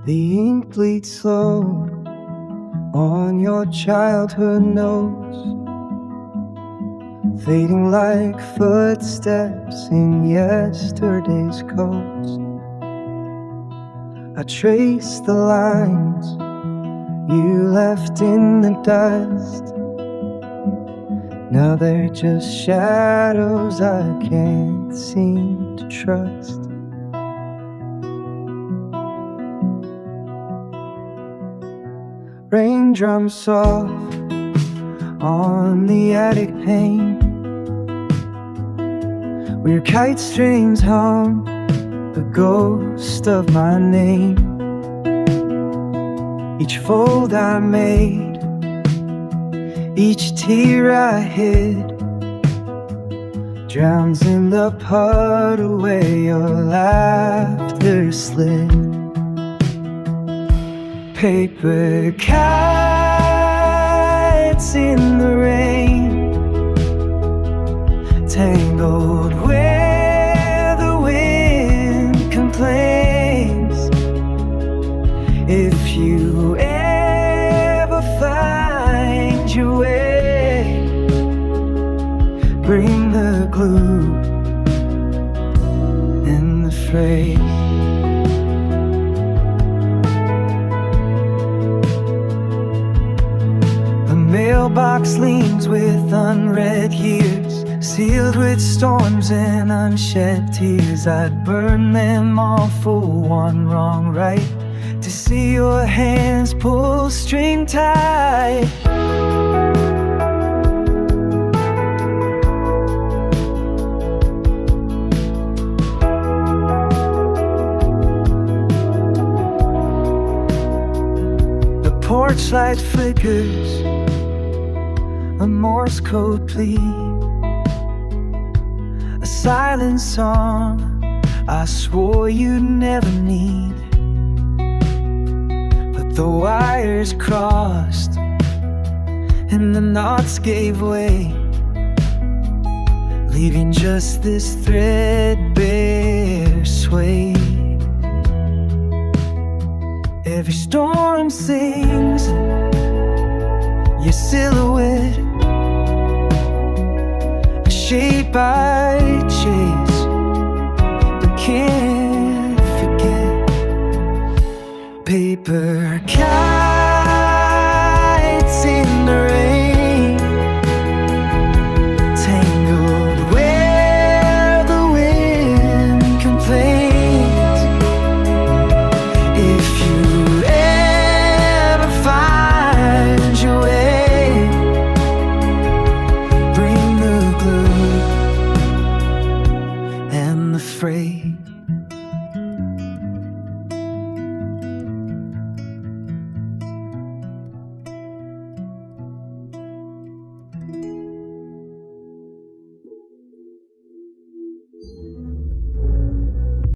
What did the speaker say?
The ink bleeds slow on your childhood notes, fading like footsteps in yesterday's coast. I trace the lines you left in the dust. Now they're just shadows I can't seem to trust. Raindrops soft on the attic pane, where kite strings hum the ghost of my name. Each fold I made, each tear I hid, drowns in the puddle where your laughter slid. Paper kites in the rain, tangled where the wind complains. If you ever find your way, bring the glue and the phrase. Mailbox leans with unread years, sealed with storms and unshed tears. I'd burn them all for one wrong right, to see your hands pull string tight. The porch light flickers, a Morse code plea, a silent song I swore you'd never need. But the wires crossed and the knots gave way, leaving just this threadbare sway. Every storm sings your silhouette, shape I chase but can't forget. Paper cat